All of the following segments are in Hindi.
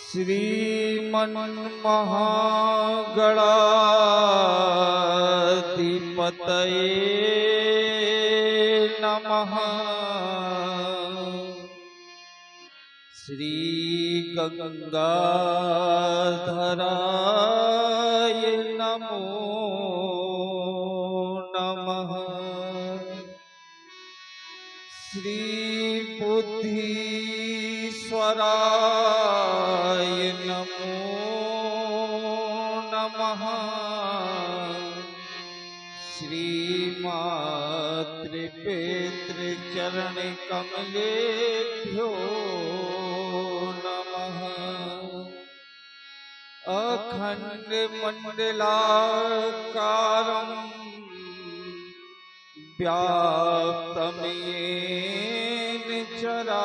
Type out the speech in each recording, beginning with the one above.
श्रीमन्महागणाधिपतये नमः। श्रीगंगाधराय नमो नमः। श्रीबुद्धीश्वराय नमो नमः। श्रीमातृपितृचरणकमलेभ्यो नमः। अखण्डमण्डलाकारं व्याप्तं येन चराचरं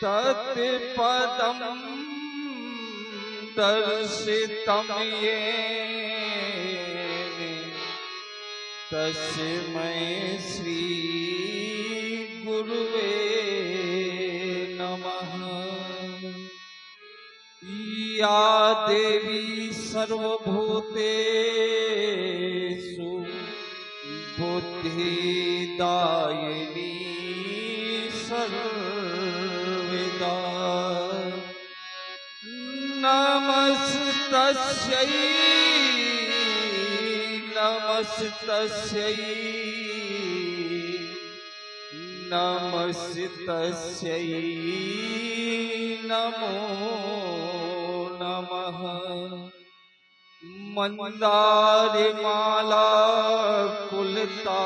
तत्पदं दर्शितं येन तस्मै श्री गुरुवे नमः। या देवी सर्वभूतेषु बुद्धिदायिनी सर्वदा नमस्तस्यै नमस्तस्यै नमस्तस्यै नमो नमः। मंदारमाला कुलतालिकाये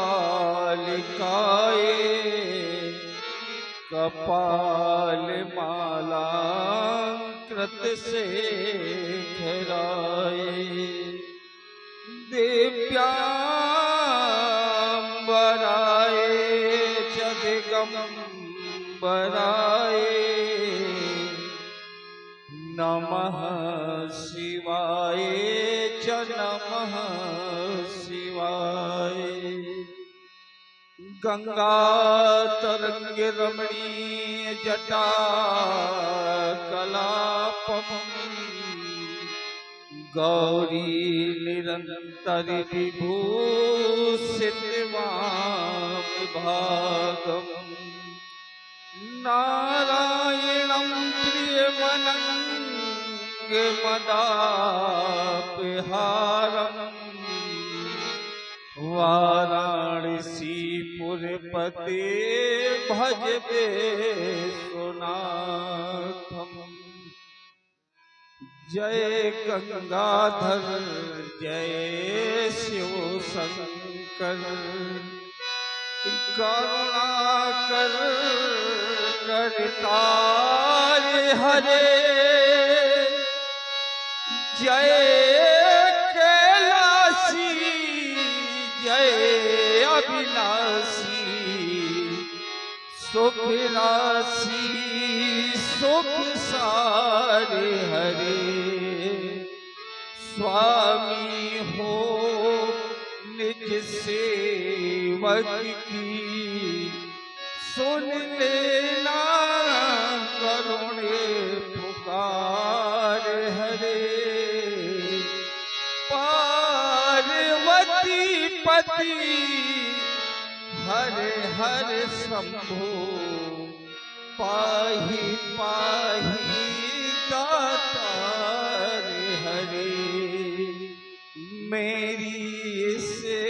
कपालमाला कृतशेखराय दिव्यांबराय च दिगंबराय नमः शिवाय च नमः शिवाय। गंगा तरंग रमणीय जटा कलापम गौरी निरंतर विभूषित भागम नारायणं प्रियमनंगमदापहारम् वाराणसीपुरपते भजते सुनाथम। जय गंगाधर जय शिव शंकर करुणाकर करतार हरे। जय कैलासी जय अविनाशी सुख राशि सुख सारे हरे। स्वामी हो निज सेवक की सुन लेना करुणे पुकार हरे। पार्वती पति हर हर शंभो पाहि पाहि दातार हरे। मेरी से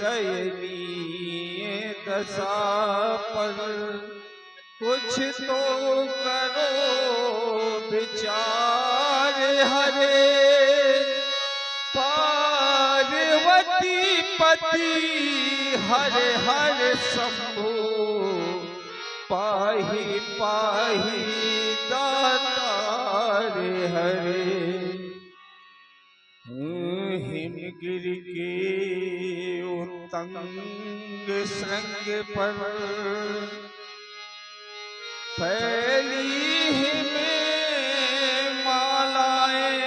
दयनीय दशा पर कुछ तो करो विचार हरे। पार्वती पति हर हर शंभो पाहि पाहि दातार हरे। हिमगिरि के उत्तंग श्रृंग पर फैली हिम मालाएं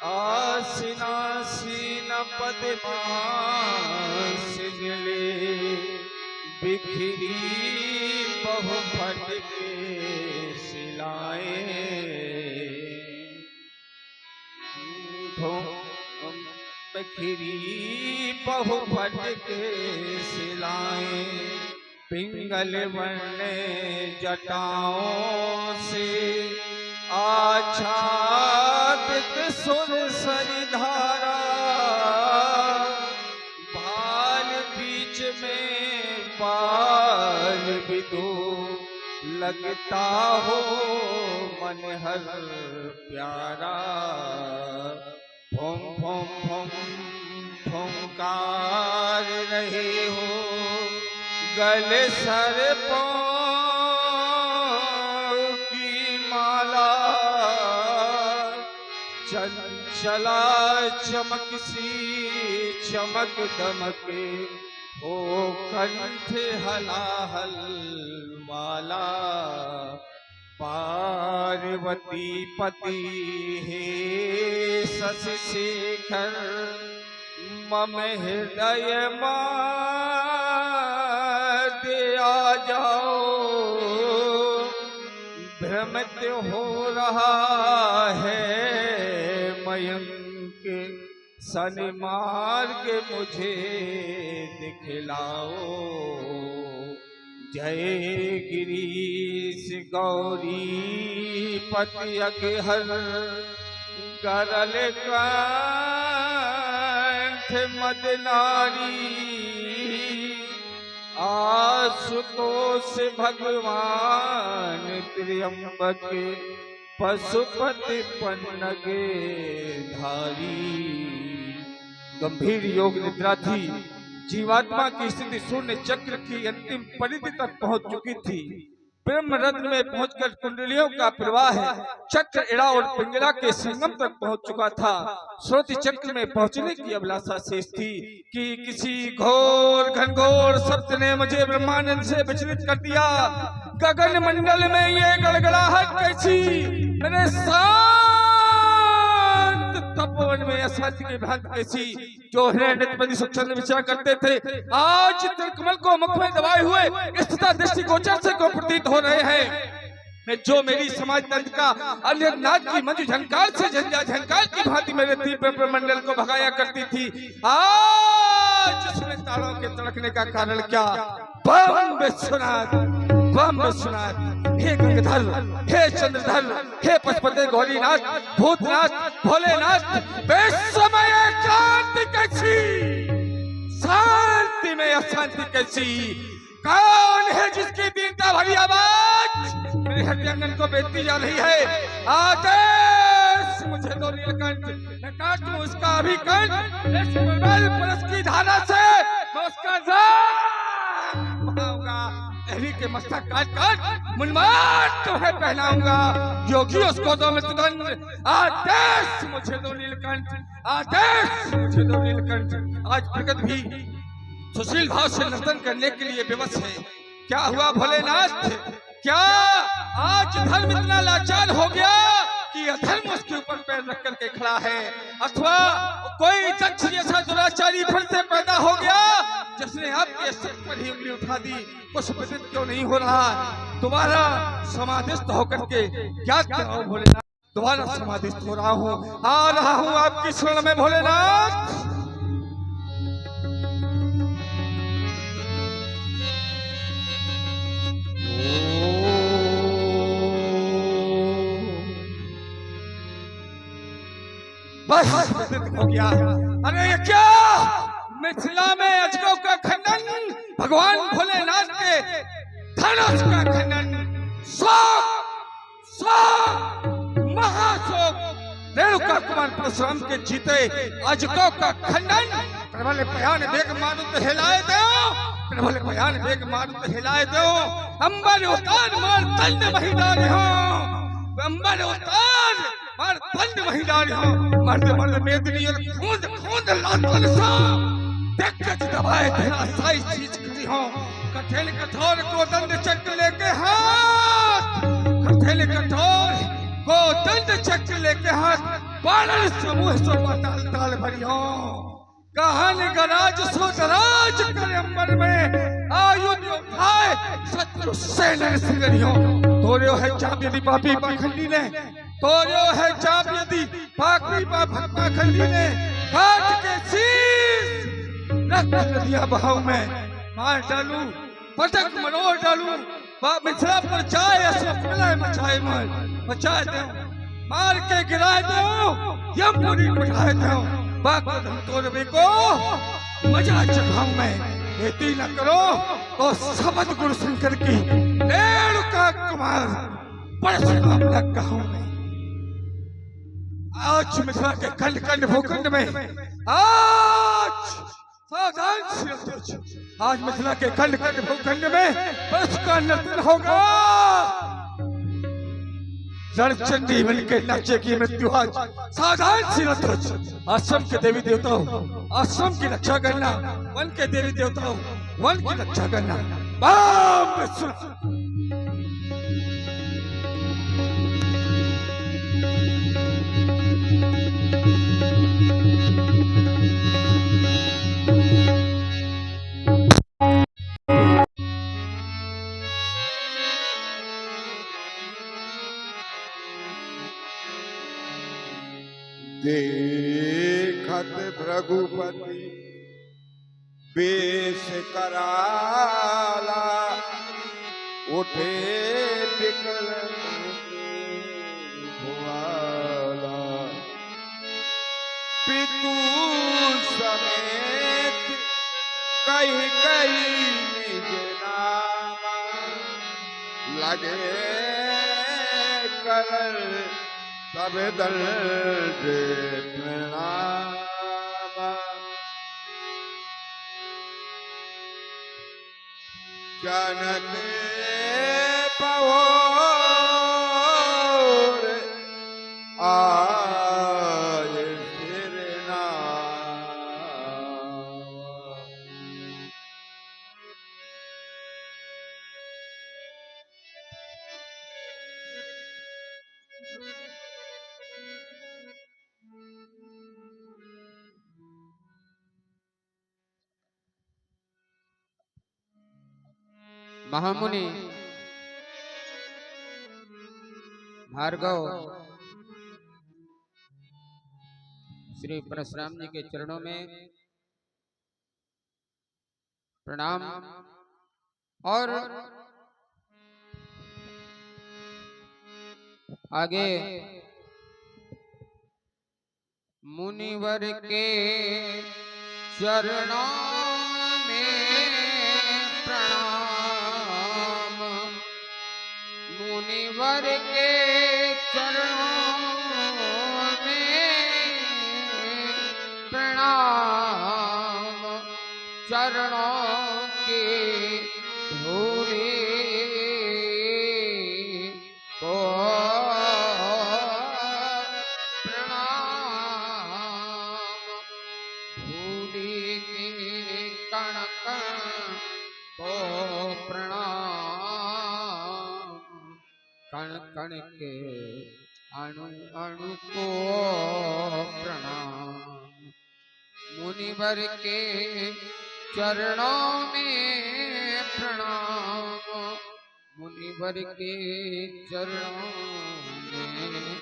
आसीन पद्मासन ले बिखरी बहु फटके सिलाएं, बिखरी बहु फटके सिलाएं, पिंगल वर्ण जटाओं से आच्छादित सुर सरिधारा, भाल बीच में बाल बिदो, लगता हो मन हर प्यारा। भोम भोम भोम भोंकार रहे हो, गले सर्पों की माला, चंचला चमक सी चमक दमके, ओ कंठ हलाहल वाला। पार्वती पति हे शशि शेखर, मम हृदय दे आ जाओ, भ्रमित हो रहा है मयंक, सन्मार्ग मुझे दिखलाओ। जय गिरीश गौरी पति अगहर, गरल कंठ मदनारी, आशुतोष भगवान त्र्यंबक, पशुपति पन्नगे धारी। गंभीर योग निद्रा थी, जीवात्मा की स्थिति शून्य चक्र की अंतिम परिधि तक पहुंच चुकी थी। ब्रह्म रत्न में पहुंचकर कुंडलियों का प्रवाह है, चक्र इड़ा और पिंगला के संगम तक पहुंच चुका था। श्रोति चक्र में पहुंचने की अभिलाषा शेष थी कि किसी घोर घनघोर शब्द ने मुझे ब्रह्मानंद से विचलित कर दिया। गगन मंडल में ये गड़गड़ाहट कैसी, मेरे शांत तपोवन में अशांति की भ्रांति कैसी। जो हिरण्यपति स्वच्छंद विचार करते थे, आज कमल को मुख में दबाए हुए स्थिता दृष्टि गोचर से को प्रतीत हो रहे हैं। जो मेरी समाज तंत्र का अनिर्नाद की मंजू झंकार से झंझा झंकार की भांति मेरे तीव्र मंडल को भगाया करती थी, आज उसमें तारों के तड़कने का कारण क्या? बम विश्वनाथ, बम विश्वनाथ। हे गंगाधर, हे चंद्रधर, हे पशुपति गौरीनाथ, भूतनाथ, भोलेनाथ, बेसमय क्रांति कैसी, शांति में अशांति कैसी। कौन है जिसकी दीनता भरी आवाज मेरे हृदयांगन को बेचती जा रही है? आदेश मुझे दो नीलकंठ, मैं काटूं उसका अभिकंठ, इस परस की धारा से मैं उसका बहाऊंगा। एरी के मस्तक काट काट मुनमाद तुम्हें पहनाऊंगा। योगी उसको दो मृत्युदंड, आदेश मुझे दो नीलकंठ, आदेश मुझे दो नीलकंठ। आज प्रगट भी सुशील भाव से नर्तन करने के लिए विवश है। क्या हुआ भोलेनाथ? क्या आज धर्म इतना लाचार हो गया कि अधर्म उसके ऊपर पैर रख करके खड़ा है? अथवा कोई दक्ष जैसा दुराचारी फिर से पैदा हो गया जिसने आपके सिर पर ही उंगली उठा दी? कुछ प्रतीत क्यों नहीं हो रहा? दोबारा समाधिस्थ होकर के क्या कराओ भोलेनाथ? दोबारा समाधिस्थ हो रहा हूँ, आ रहा हूँ आपकी शरण में भोलेनाथ। बस हो गया। अरे ये क्या? मिथिला में अजगरों का खंडन, भगवान भोलेनाथ के धनुष का खंडन, शोक शोक महाशोक। रेणुका कुमार परशुराम के जीते अजगरों का खंडन। प्रबल भयान वेग मारुत हिलाए दो, प्रबल भयान वेग मारुत हिलाए दो। अंबर उतार मार दंड महिलारी हो, अंबर उतार मार दंड महिलारी हो। मर्द मर्द मेदनी और खूंद खूंद लातल सा देख के दबाए तेरा साई चीज करी हो। कठेल कठोर को दंड चक्र लेके हाथ, कठेल कठोर को दंड चक्र लेके हाथ। बाणन समूह सो ताल ताल भरी हो। कहानी गराज सो दराज करे अंबर में, आयुध सेना सिंगरियो तोरियो है चाप यदि पापी पाखंडी ने तोरियो है चाप यदि पापी पाखंडी ने काट के शीश रख दिया बहाव में मार डालू पटक मरोड़ डालू मिथिला पर जाए ऐसे मिलाए मचाए मार बचाए दो मार के गिराए दो यमपुरी बिठाए दो बाकी तुम तोड़वे को मजा चखाऊं मैं खेती न करो तो सबद गुरु शंकर की रेणुका कुमार परशुराम न कहूं मैं आज मिथिला के खंड खंड भूखंड में आज सावधान आज मिथिला के खंड खंड भूखंड में परशु का नर्तन होगा रणचंडी बन के नाचेगी मृत्यु आज सावधान सिरत आश्रम के देवी देवताओं आश्रम की रक्षा करना वन के देवी देवताओं वन की रक्षा करना देखत भृगुपति बेश कराला उठे बिकल भुआला पितु समेत कही कही निज नामा लगे करल सब दल प्रणाम जनक पहोर आय सिर महामुनि भार्गव श्री परशुराम जी के चरणों में प्रणाम और आगे मुनिवर के चरणों में प्रणाम मुनिवर के चरणों में प्रणाम चरणों के धूली को कण कण के अणु अणु को प्रणाम मुनिवर के चरणों में प्रणाम मुनिवर के चरणों में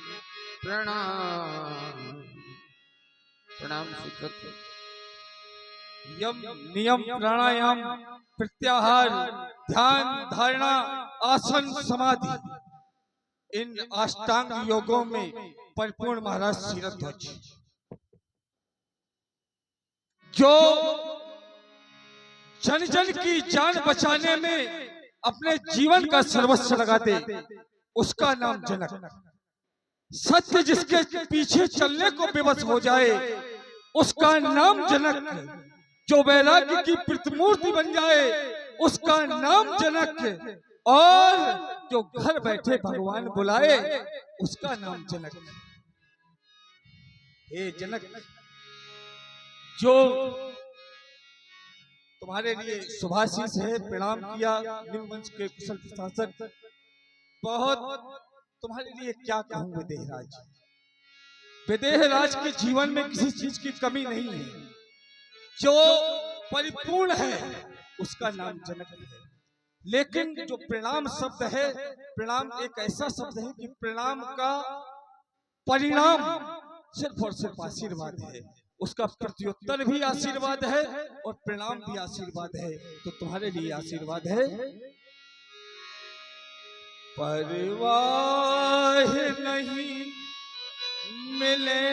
प्रणाम प्रणाम सुकृत यम नियम प्राणायाम प्रत्याहार ध्यान धारणा आसन समाधि इन अष्टांग योगों में परिपूर्ण महाराज शिरध्वज जो जन जन की जान बचाने में अपने जीवन का सर्वस्व लगाते उसका नाम जनक सत्य जिसके पीछे चलने को विवश हो जाए उसका नाम जनक जो वैराग्य की प्रतिमूर्ति बन जाए उसका नाम जनक और जो घर बैठे भगवान बुलाए उसका नाम जनक हे जनक जो तुम्हारे लिए सुभाषित है प्रणाम किया निम्नवंश के कुशल प्रशासक बहुत तुम्हारे लिए क्या कहूं विदेहराज विदेहराज के जीवन में किसी चीज की कमी नहीं है जो परिपूर्ण है उसका नाम जनक है लेकिन जो प्रणाम शब्द है, प्रणाम एक ऐसा शब्द है कि प्रणाम का परिणाम सिर्फ और सिर्फ आशीर्वाद है, उसका प्रत्युत्तर भी आशीर्वाद है और प्रणाम भी आशीर्वाद है। तो तुम्हारे लिए आशीर्वाद है, परवाह नहीं मिले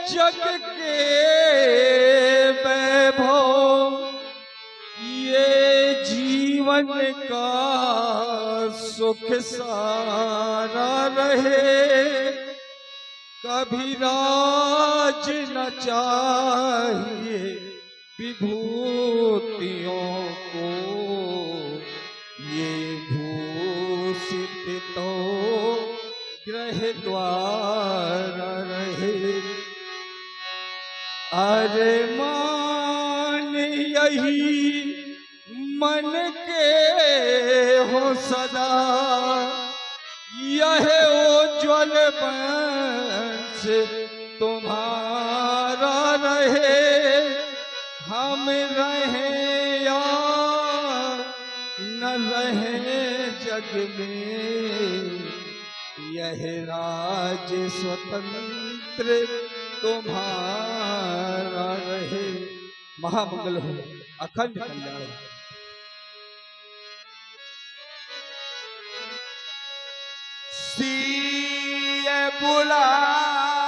जग के वैभव, ये जीवन का सुख सारा रहे, कभी राज न चाहिए विभूतियों को, ये भूषित तो ग्रह द्वारा रहे। अरे मान यही मन के हो सदा, यह उज्ज्वल वंश तुम्हारा रहे, हम रहे या न रहे जग में, यह राज स्वतंत्र तुम्हारा रहे। महामंगल हो, अखंड कल्याण हो। सिय बुलाए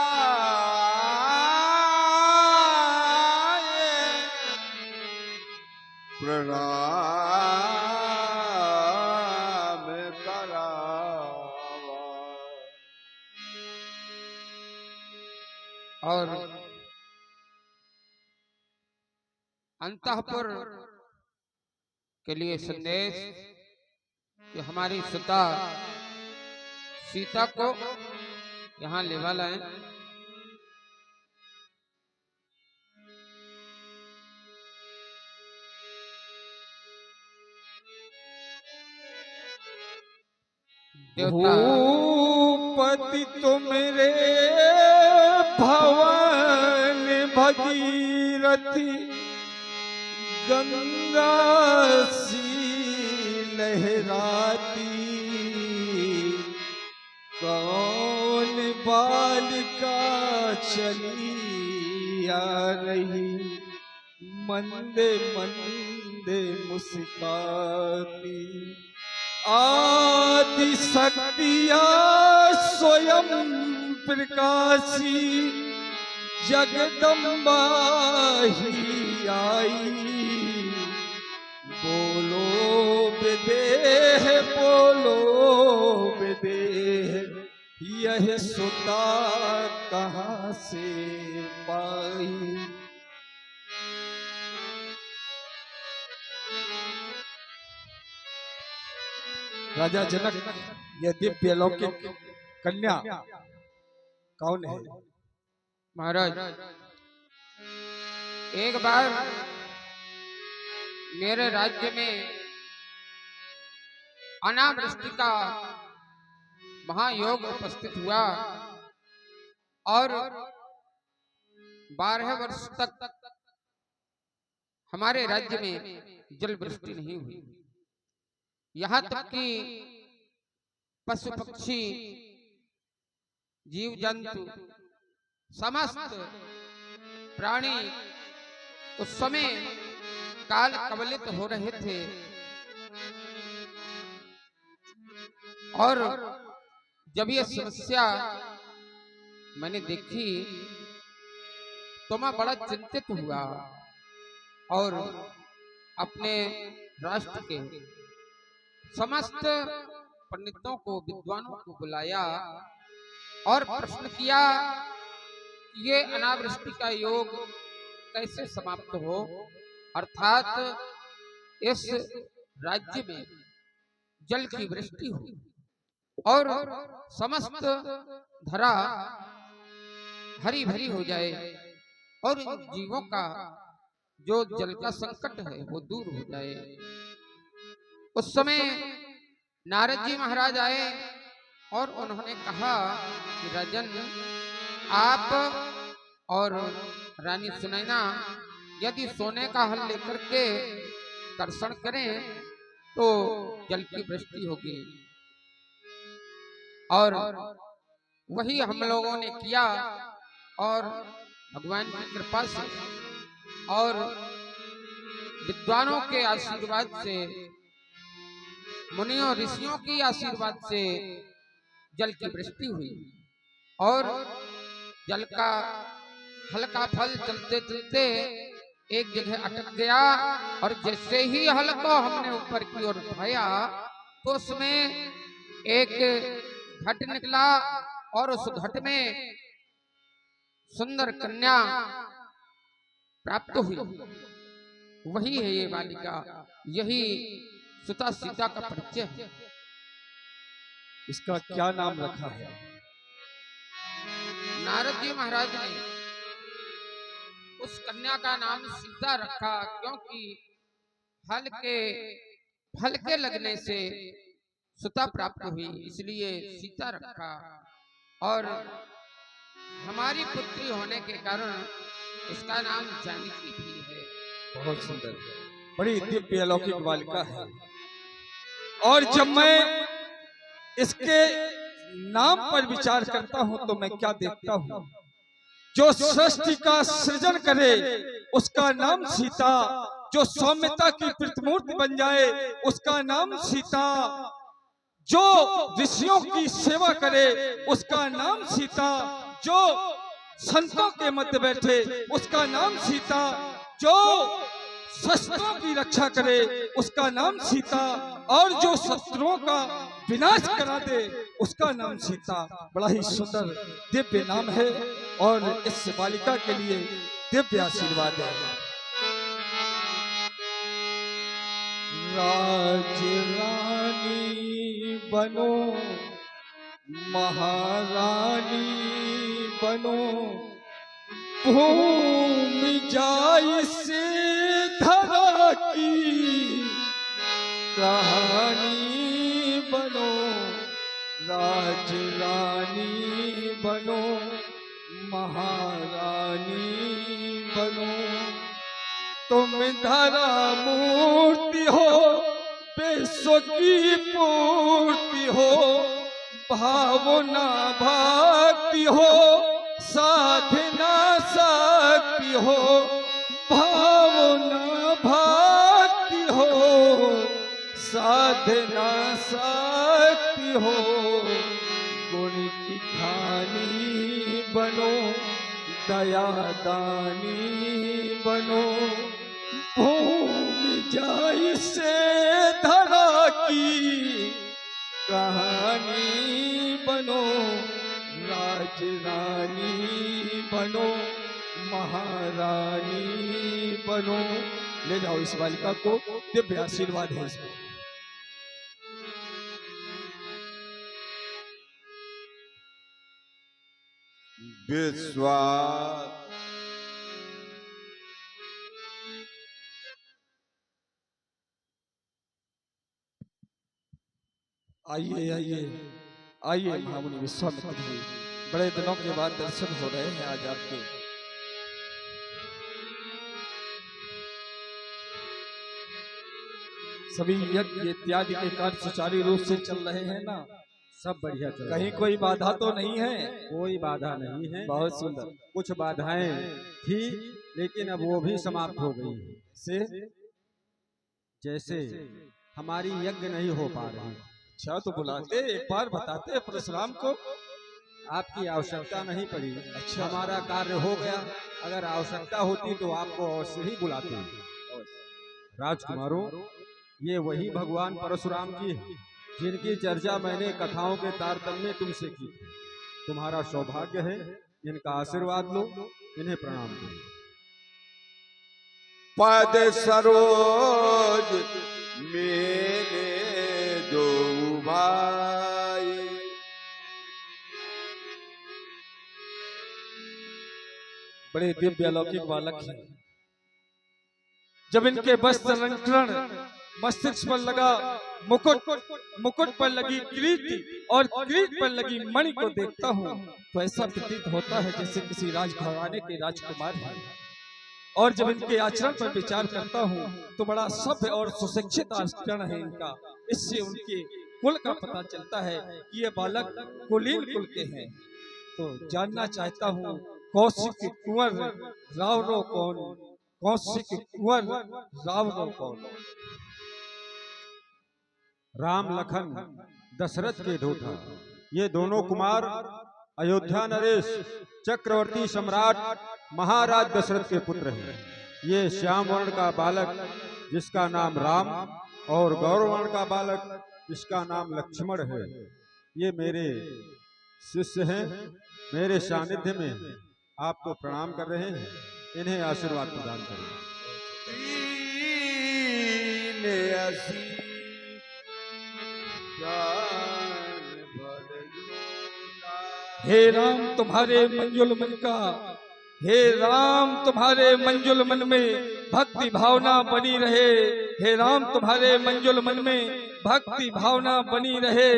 प्रणाम करावा, और अंतःपुर के लिए संदेश कि हमारी सुता सीता को यहाँ लेवा लाएं। भूपति तुमरे भवन भगीरथी, गंगा सी लहराती, कौन बालिका चली आ रही, मंदे मंदे मुस्काती, आदि शक्तिया स्वयं प्रकाशी, जगदम्बा ही आई, बोलो विदेह बोलो विदेह, यह सुता कहाँ से पाई। राजा जनक यह दिव्य अलौकिक कन्या कौन है? महाराज, एक बार मेरे राज्य में अनावृष्टि का महायोग उपस्थित हुआ और 12 वर्ष तक हमारे राज्य में जल वृष्टि नहीं हुई। यहाँ तक कि पशु पक्षी जीव जंतु समस्त प्राणी उस समय काल कवलित हो रहे थे और जब ये समस्या मैंने देखी तो मैं बड़ा चिंतित हुआ और अपने राष्ट्र के समस्त पंडितों को विद्वानों को बुलाया और प्रश्न किया कि ये अनावृष्टि का योग कैसे समाप्त हो, अर्थात इस राज्य में जल की वृष्टि हो और समस्त धरा हरी भरी हो जाए और इन जीवों का जो जल का संकट है वो दूर हो जाए। उस समय नारद जी महाराज आए और उन्होंने कहा कि राजन, आप और रानी सुनैना यदि सोने का हल लेकर के कर्षण करें तो जल की वृष्टि होगी। और वही हम लोगों ने किया और भगवान की कृपा से और विद्वानों के आशीर्वाद से, मुनियों ऋषियों की आशीर्वाद से जल की वृष्टि हुई और जल का हल्का फल चलते चलते एक जगह अटक गया। और जैसे ही हल को हमने ऊपर की ओर उठाया तो उसमें एक घट निकला और उस घट में सुंदर कन्या प्राप्त हुई। वही है ये बालिका, यही सुता सीता का परिचय है। इसका क्या नाम रखा है? नारद जी महाराज ने उस कन्या का नाम सीता रखा, क्योंकि फल के लगने से सुता प्राप्त हुई, इसलिए सीता रखा। और हमारी पुत्री होने के कारण उसका नाम जानकी भी है। बहुत सुंदर, बड़ी दिव्य अलौकिक बालिका है। और जब मैं इसके नाम पर विचार करता हूं तो मैं क्या देखता हूं? जो सृष्टि का सृजन करे उसका नाम सीता, जो सौम्यता की प्रतिमूर्ति बन जाए उसका नाम सीता, जो ऋषियों की सेवा करे उसका नाम सीता, जो संतों के मध्य बैठे उसका नाम सीता, जो शस्त्रों की रक्षा करे उसका नाम सीता, और जो शत्रुओं का विनाश करा दे उसका नाम सीता। बड़ा ही सुंदर दिव्य नाम है और इस बालिका के लिए दिव्य आशीर्वाद है। राज रानी बनो, महारानी बनो, भूमि जाई से धरा की कहानी बनो, राज रानी बनो, महारानी बनो। तुम धरा मूर्ति हो, विश्व की पूर्ति हो, भावना भक्ति हो, साधना शक्ति हो, भावना भक्ति हो, साधना शक्ति हो। गुण की खानी बनो, दया दानी बनो, भूमि जाई से धरा की कहानी बनो, राज रानी बनो, महारानी बनो। ले जाओ इस बालिका को, दिव्य आशीर्वाद है इसको। विश्वास आइए आइए आइए महामुनि विश्वामित्र जी, बड़े दिनों के बाद दर्शन हो रहे हैं आज आपके। सभी यज्ञ इत्यादि के कार्य सुचारू रूप से चल रहे हैं ना? सब बढ़िया चल रहा कहीं है। कोई बाधा तो नहीं है? कोई बाधा नहीं है। बहुत सुंदर। कुछ बाधाएं थी लेकिन अब वो भी समाप्त हो गई हैं। से जैसे हमारी यज्ञ नहीं हो पा रही। अच्छा तो बुलाते, एक बार बताते परशुराम को। आपकी आवश्यकता नहीं पड़ी। अच्छा। हमारा कार्य हो गया। अगर आवश्यकता होती तो आपको अवश्य ही बुलाते। राजकुमारों, ये वही भगवान परशुराम जी हैं जिनकी चर्चा मैंने कथाओं के तारतम्य में तुमसे की थी। तुम्हारा सौभाग्य है, इनका आशीर्वाद लो, इन्हें प्रणाम करो। पद सरोज मेरे दो भाई, बड़े दिव्य अलौकिक बालक हैं। जब इनके वस्त्र अलंकरण मस्तिष्क पर लगा मुकुट, मुकुट पर लगी किरीट और किरीट पर लगी मणि को देखता हूँ तो ऐसा प्रतीत होता है जैसे किसी राजघराने के राजकुमार हैं। और जब इनके आचरण पर विचार करता हूँ तो बड़ा सभ्य और सुशिक्षित आचरण है इनका। इससे उनके कुल का पता चलता है कि ये बालक कुलीन कुल के हैं। तो जानना चाहता हूँ कौशिक कुंवर रावरो कौन, कौशिक कुंवर रावरो कौन। राम लखन दशरथ के ढोठा, ये दोनों कुमार अयोध्या नरेश चक्रवर्ती सम्राट महाराज दशरथ के पुत्र हैं। ये श्याम वर्ण का बालक जिसका नाम राम और गौरव वर्ण का बालक जिसका नाम लक्ष्मण है, ये मेरे शिष्य हैं। मेरे सानिध्य में आपको प्रणाम कर रहे हैं, इन्हें आशीर्वाद प्रदान करें। हे राम तुम्हारे मंजुल मन का, हे राम तुम्हारे मंजुल मन में भक्ति भावना बनी रहे। हे राम तुम्हारे मंजुल मन में भक्ति भावना बनी रहे।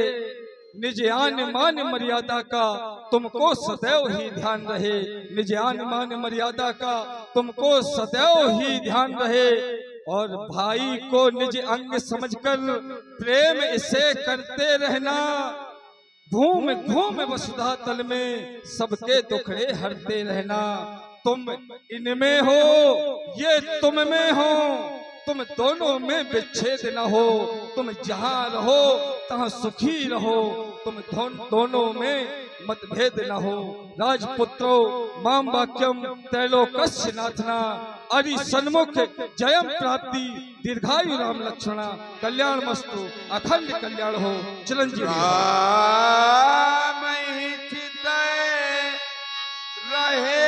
निज आन मान मर्यादा का तुमको सदैव ही ध्यान रहे। निज आन मान मर्यादा का तुमको सदैव ही ध्यान रहे। और भाई को निज अंग समझकर प्रेम इसे करते रहना। घूम घूम वसुधा तल में सबके दुखड़े हरते रहना। तुम इनमें हो ये तुम में हो, तुम दोनों में विच्छेद न हो। तुम जहाँ रहो तहाँ सुखी रहो, तुम दोनों में मतभेद न हो। राजपुत्रो माम वाक्यम त्रैलोकस्य नाथना, अरि सन्मुख जयम प्राप्ति दीर्घायु राम लक्ष्मणा। कल्याण मस्तु अखंड कल्याण हो चिरंजीवी। रहे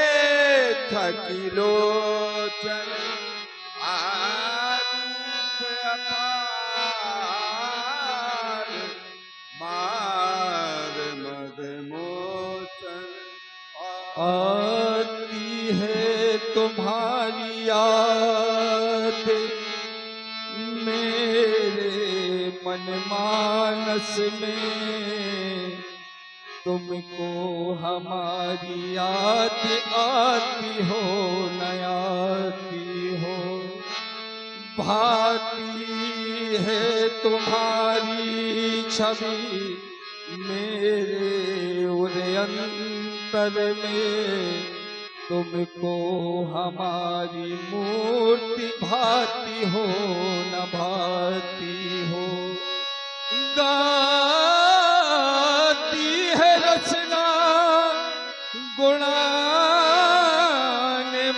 थकिलोचन मार मद मोचन। आती है तुम्हारी याद मेरे मन मानस में, तुमको हमारी याद आती हो न आती हो। भाती है तुम्हारी छवि मेरे उरे अंतर में, तुमको हमारी मूर्ति भाती हो न भाती हो। गाती है रचना गुणान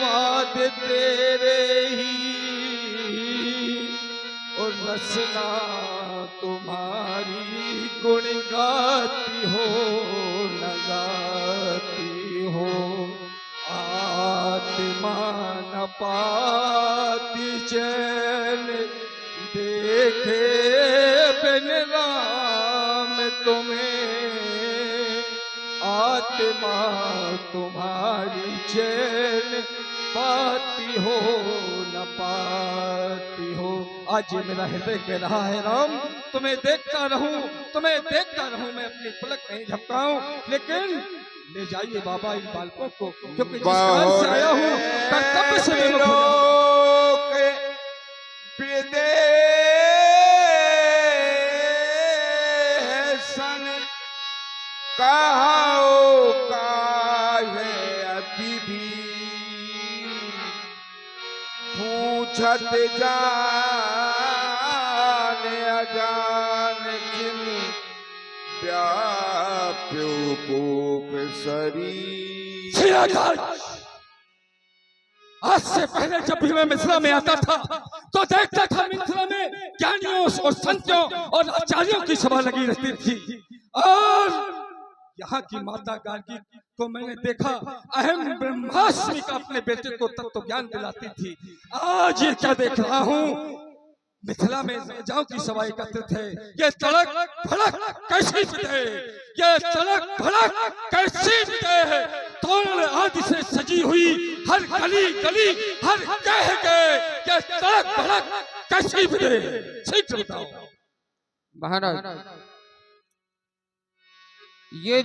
वाद तेरे ही, और रचना तुम्हारी गुण गाती हो न गाती हो। आत्मा न पाती चैन देखे बिन राम तुम्हें। आत्मा तुम्हारी चैन पाती हो न पाती हो। आज ये मेरा हृदय कह रहा है राम तुम्हें देखता रहूं, तुम्हें देखता रहूं, मैं अपनी पलक नहीं झपकाऊं। लेकिन ले जाइए बाबा इन बालकों को, क्योंकि जिस काल से आया हूं कर्तव्य से विमुख हो जाऊं। सन कहो काहे अभी भी पूछत जान अजान किन व्याप्यो कोप सरी। आज से पहले जब भी मैं मिथिला में आता था तो देखता था मिथिला में ज्ञानियों और संतों और आचार्यों की सभा लगी रहती थी। और यहाँ की माता गार्गी को मैंने देखा अहम ब्रह्मास्मि का अपने बेटे को तत्व ज्ञान दिलाती थी। आज ये क्या देख रहा हूँ, मिथिला में राजाओं की सभा एकत्रित है। ये तड़क भड़क कैसी विदे, ये तड़क भड़क कैसी विदे। तोरण आदि से सजी हुई हर गली गली हर कह के ये तड़क भड़क कैसी विदे, ठीक बताओ महाराज। ये